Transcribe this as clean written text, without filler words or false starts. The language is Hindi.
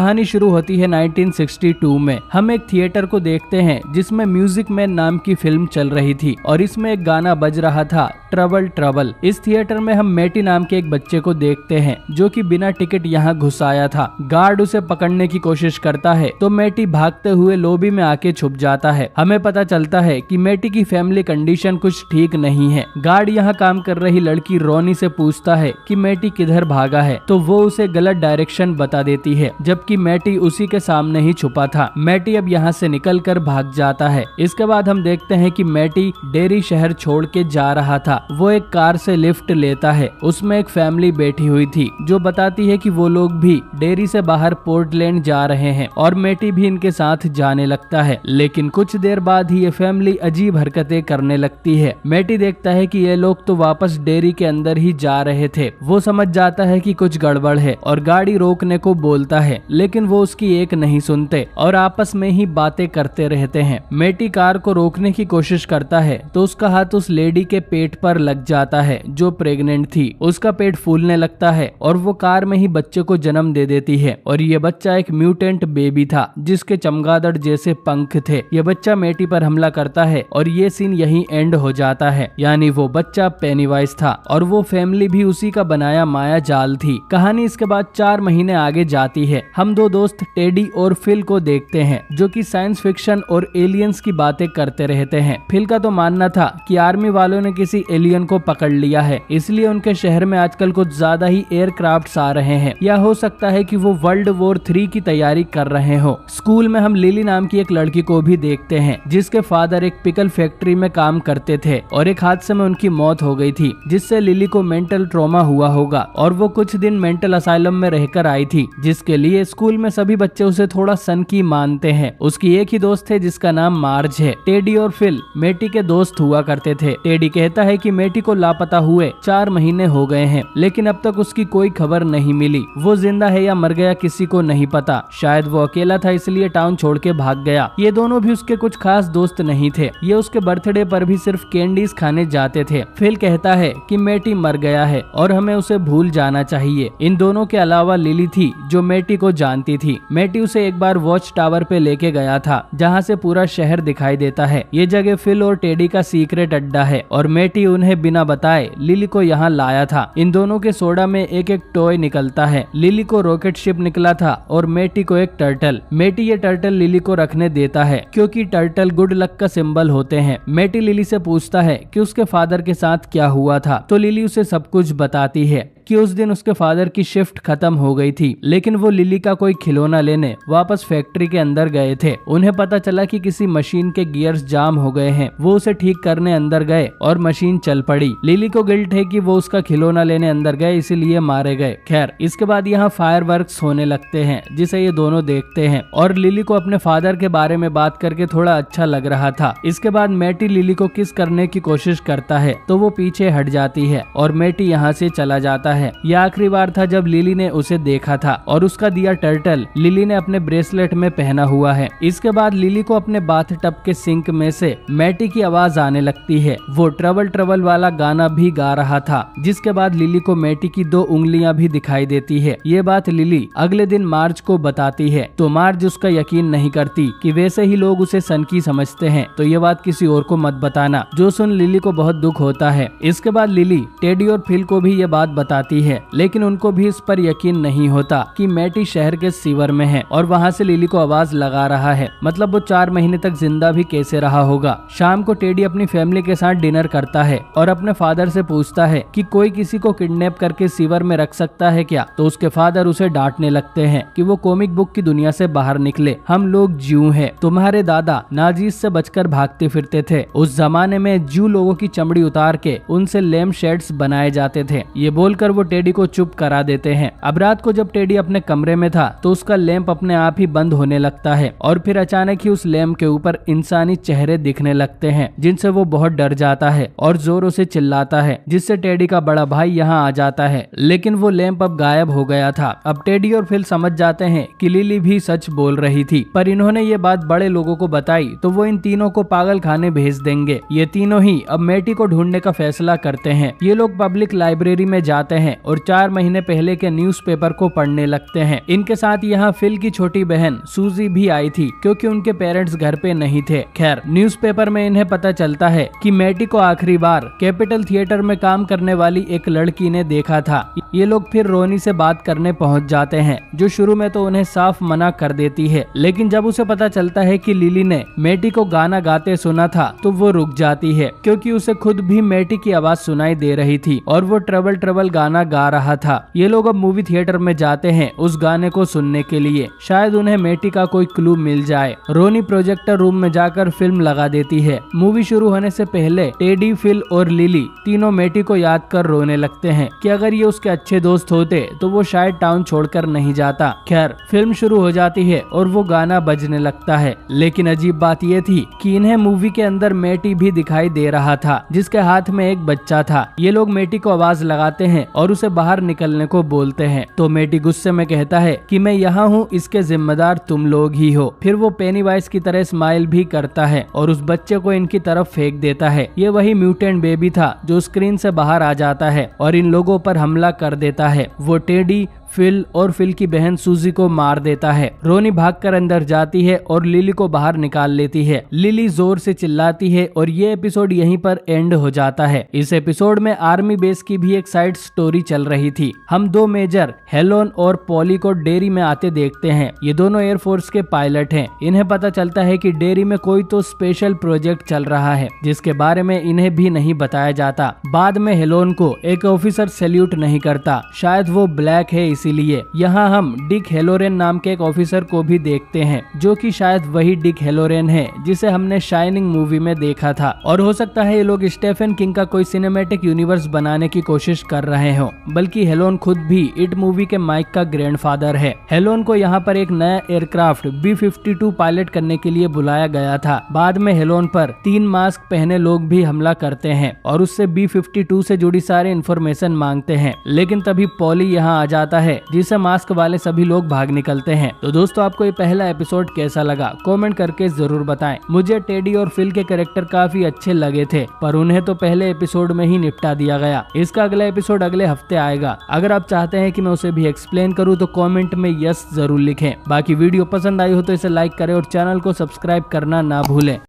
कहानी शुरू होती है 1962 में। हम एक थिएटर को देखते हैं जिसमें म्यूजिक मैन नाम की फिल्म चल रही थी और इसमें एक गाना बज रहा था, ट्रबल ट्रबल। इस थिएटर में हम मैटी नाम के एक बच्चे को देखते हैं जो कि बिना टिकट यहाँ घुस आया था। गार्ड उसे पकड़ने की कोशिश करता है तो मैटी भागते हुए लॉबी में आके छुप जाता है। हमें पता चलता है कि मैटी की फैमिली कंडीशन कुछ ठीक नहीं है। गार्ड यहाँ काम कर रही लड़की रोनी से पूछता है कि मैटी किधर भागा है, तो वो उसे गलत डायरेक्शन बता देती है, जबकि मैटी उसी के सामने ही छुपा था। मैटी अब यहाँ से निकल कर भाग जाता है। इसके बाद हम देखते हैं कि मैटी डेरी शहर छोड़ के जा रहा था। वो एक कार से लिफ्ट लेता है। उसमें एक फैमिली बैठी हुई थी जो बताती है कि वो लोग भी डेरी से बाहर पोर्टलैंड जा रहे हैं और मैटी भी इनके साथ जाने लगता है। लेकिन कुछ देर बाद ही ये फैमिली अजीब हरकतें करने लगती है। मैटी देखता है कि ये लोग तो वापस डेरी के अंदर ही जा रहे थे। वो समझ जाता है कि कुछ गड़बड़ है और गाड़ी रोकने को बोलता है, लेकिन वो उसकी एक नहीं सुनते और आपस में ही बातें करते रहते हैं। मैटी कार को रोकने की कोशिश करता है तो उसका हाथ उस लेडी के पेट पर लग जाता है जो प्रेग्नेंट थी। उसका पेट फूलने लगता है और वो कार में ही बच्चे को जन्म दे देती है और ये बच्चा एक म्यूटेंट बेबी था जिसके चमगादड़ जैसे पंख थे। ये बच्चा मैटी पर हमला करता है और ये सीन यहीं एंड हो जाता है। यानी वो बच्चा पेनीवाइज था और वो फैमिली भी उसी का बनाया माया जाल थी। कहानी इसके बाद 4 महीने आगे जाती है। हम दो दोस्त टेडी और फिल को देखते हैं जो कि साइंस फिक्शन और एलियंस की बातें करते रहते हैं। फिल का तो मानना था कि आर्मी वालों ने किसी एलियन को पकड़ लिया है, इसलिए उनके शहर में आजकल कुछ ज्यादा ही एयरक्राफ्ट्स आ रहे हैं, या हो सकता है कि वो वर्ल्ड वॉर 3 की तैयारी कर रहे हो। स्कूल में हम लिली नाम की एक लड़की को भी देखते हैं जिसके फादर एक पिकल फैक्ट्री में काम करते थे और एक हादसे में उनकी मौत हो गई थी, जिससे लिली को मेंटल ट्रॉमा हुआ होगा और वो कुछ दिन मेंटल असाइलम में रहकर आई थी, जिसके लिए स्कूल में सभी बच्चे उसे थोड़ा सनकी मानते हैं। उसकी एक ही दोस्त है जिसका नाम मार्ज है। टेडी और फिल मैटी के दोस्त हुआ करते थे। टेडी कहता है कि मैटी को लापता हुए 4 महीने हो गए हैं, लेकिन अब तक उसकी कोई खबर नहीं मिली। वो जिंदा है या मर गया किसी को नहीं पता। शायद वो अकेला था इसलिए टाउन छोड़ के भाग गया। ये दोनों भी उसके कुछ खास दोस्त नहीं थे। ये उसके बर्थडे पर भी सिर्फ कैंडीज खाने जाते थे। फिल कहता है कि मैटी मर गया है और हमें उसे भूल जाना चाहिए। इन दोनों के अलावा लिली थी जो मैटी को जानती थी। मैटी उसे एक बार वॉच टावर पे लेके गया था जहाँ से पूरा शहर दिखाई देता है। ये जगह फिल और टेडी का सीक्रेट अड्डा है और मैटी उन्हें बिना बताए लिली को यहाँ लाया था। इन दोनों के सोडा में एक एक टॉय निकलता है। लिली को रॉकेट शिप निकला था और मैटी को एक टर्टल। मैटी ये टर्टल लिली को रखने देता है क्योंकि टर्टल गुड लक का सिंबल होते हैं। मैटी लिली से पूछता है कि उसके फादर के साथ क्या हुआ था, तो लिली उसे सब कुछ बताती है कि उस दिन उसके फादर की शिफ्ट खत्म हो गई थी, लेकिन वो लिली का कोई खिलौना लेने वापस फैक्ट्री के अंदर गए थे। उन्हें पता चला कि किसी मशीन के गियर्स जाम हो गए हैं। वो उसे ठीक करने अंदर गए और मशीन चल पड़ी। लिली को गिल्ट है कि वो उसका खिलौना लेने अंदर गए इसीलिए मारे गए। खैर, इसके बाद यहाँ फायरवर्क्स होने लगते हैं जिसे ये दोनों देखते हैं और लिली को अपने फादर के बारे में बात करके थोड़ा अच्छा लग रहा था। इसके बाद मैटी लिली को किस करने की कोशिश करता है तो वो पीछे हट जाती है और मैटी यहाँ से चला जाता है। यह आखिरी बार था जब लिली ने उसे देखा था और उसका दिया टर्टल लिली ने अपने ब्रेसलेट में पहना हुआ है। इसके बाद लिली को अपने बाथटब के सिंक में से मैटी की आवाज आने लगती है। वो ट्रबल ट्रबल वाला गाना भी गा रहा था, जिसके बाद लिली को मैटी की 2 उंगलियां भी दिखाई देती है। ये बात लिली अगले दिन मार्ज को बताती है तो मार्ज उसका यकीन नहीं करती कि वैसे ही लोग उसे सनकी समझते हैं, तो ये बात किसी और को मत बताना, जो सुन लिली को बहुत दुख होता है। इसके बाद लिली टेडी और फिल को भी ये बात बताती है, लेकिन उनको भी इस पर यकीन नहीं होता कि मैटी शहर के सीवर में है और वहाँ से लिली को आवाज लगा रहा है। मतलब वो 4 महीने तक जिंदा भी कैसे रहा होगा। शाम को टेडी अपनी फैमिली के साथ डिनर करता है और अपने फादर से पूछता है कि कोई किसी को किडनैप करके सीवर में रख सकता है क्या, तो उसके फादर उसे डांटने लगते हैं कि वो कॉमिक बुक की दुनिया से बाहर निकले, हम लोग ज्यू हैं। तुम्हारे दादा नाजीज से बचकर भागते फिरते थे। उस जमाने में ज्यू लोगों की चमड़ी उतार के उनसे लैम्प शेड्स बनाए जाते थे। ये बोलकर वो टेडी को चुप करा देते हैं। अब रात को जब टेडी अपने कमरे में था तो उसका लैंप अपने आप ही बंद होने लगता है और फिर अचानक ही उस लैंप के ऊपर इंसानी चेहरे दिखने लगते हैं जिनसे वो बहुत डर जाता है और जोरों से चिल्लाता है, जिससे टेडी का बड़ा भाई यहाँ आ जाता है। लेकिन वो लैंप अब गायब हो गया था। अब टेडी और फिल समझ जाते हैं कि लिली भी सच बोल रही थी, पर इन्होंने ये बात बड़े लोगों को बताई तो वो इन तीनों को पागल खाने भेज देंगे। ये तीनों ही अब मैटी को ढूंढने का फैसला करते हैं। ये लोग पब्लिक लाइब्रेरी में जाते हैं और 4 महीने पहले के न्यूज़पेपर को पढ़ने लगते हैं। इनके साथ यहाँ फिल की छोटी बहन सूजी भी आई थी क्योंकि उनके पेरेंट्स घर पे नहीं थे। खैर, न्यूज़पेपर में इन्हें पता चलता है कि मैटी को आखिरी बार कैपिटल थिएटर में काम करने वाली एक लड़की ने देखा था। ये लोग फिर रोनी से बात करने पहुंच जाते हैं, जो शुरू में तो उन्हें साफ मना कर देती है, लेकिन जब उसे पता चलता है कि लिली ने मैटी को गाना गाते सुना था तो वो रुक जाती है, क्योंकि उसे खुद भी मैटी की आवाज सुनाई दे रही थी और वो ट्रबल ट्रबल गाना गा रहा था। ये लोग अब मूवी थिएटर में जाते हैं उस गाने को सुनने के लिए, शायद उन्हें मैटी का कोई क्लू मिल जाए। रोनी प्रोजेक्टर रूम में जाकर फिल्म लगा देती है। मूवी शुरू होने से पहले टेडी, फिल और लिली तीनों मैटी को याद कर रोने लगते हैं कि अगर ये उसके अच्छे दोस्त होते तो वो शायद टाउन छोड़कर नहीं जाता। खैर, फिल्म शुरू हो जाती है और वो गाना बजने लगता है, लेकिन अजीब बात ये थी कि इन्हें मूवी के अंदर मैटी भी दिखाई दे रहा था, जिसके हाथ में एक बच्चा था। ये लोग मैटी को आवाज लगाते हैं और उसे बाहर निकलने को बोलते हैं, तो मैटी गुस्से में कहता है कि मैं यहाँ हूँ, इसके जिम्मेदार तुम लोग ही हो। फिर वो पेनीवाइज की तरह स्माइल भी करता है और उस बच्चे को इनकी तरफ फेंक देता है। ये वही म्यूटेंट बेबी था जो स्क्रीन से बाहर आ जाता है और इन लोगों पर हमला कर देता है। वो टेडी, फिल और फिल की बहन सूजी को मार देता है। रोनी भागकर अंदर जाती है और लिली को बाहर निकाल लेती है। लिली जोर से चिल्लाती है और ये एपिसोड यहीं पर एंड हो जाता है। इस एपिसोड में आर्मी बेस की भी एक साइड स्टोरी चल रही थी। हम 2 मेजर हेलोन और पॉली को डेयरी में आते देखते हैं। ये दोनों एयरफोर्स के पायलट हैं। इन्हें पता चलता है कि डेयरी में कोई तो स्पेशल प्रोजेक्ट चल रहा है, जिसके बारे में इन्हें भी नहीं बताया जाता। बाद में हेलोन को एक ऑफिसर सैल्यूट नहीं करता, शायद वो ब्लैक है इसीलिए। यहाँ हम डिक हेलोरेन नाम के एक ऑफिसर को भी देखते हैं, जो कि शायद वही डिक हेलोरेन है जिसे हमने शाइनिंग मूवी में देखा था। और हो सकता है ये लोग स्टीफन किंग का कोई सिनेमैटिक यूनिवर्स बनाने की कोशिश कर रहे हो, बल्कि हेलोन खुद भी इट मूवी के माइक का ग्रैंडफादर है। हेलोन को यहाँ पर एक नया एयरक्राफ्ट B-52 पायलट करने के लिए बुलाया गया था। बाद में हेलोन पर 3 मास्क पहने लोग भी हमला करते हैं और उससे B-52 से जुड़ी सारी इंफॉर्मेशन मांगते हैं, लेकिन तभी पॉली यहाँ आ जाता है, जिसे मास्क वाले सभी लोग भाग निकलते हैं। तो दोस्तों, आपको ये पहला एपिसोड कैसा लगा कमेंट करके जरूर बताएं। मुझे टेडी और फिल के कैरेक्टर काफी अच्छे लगे थे, पर उन्हें तो पहले एपिसोड में ही निपटा दिया गया। इसका अगला एपिसोड अगले हफ्ते आएगा। अगर आप चाहते हैं कि मैं उसे भी एक्सप्लेन करूँ तो कॉमेंट में यस जरूर लिखें। बाकी वीडियो पसंद आई हो तो इसे लाइक करें और चैनल को सब्सक्राइब करना ना भूलें।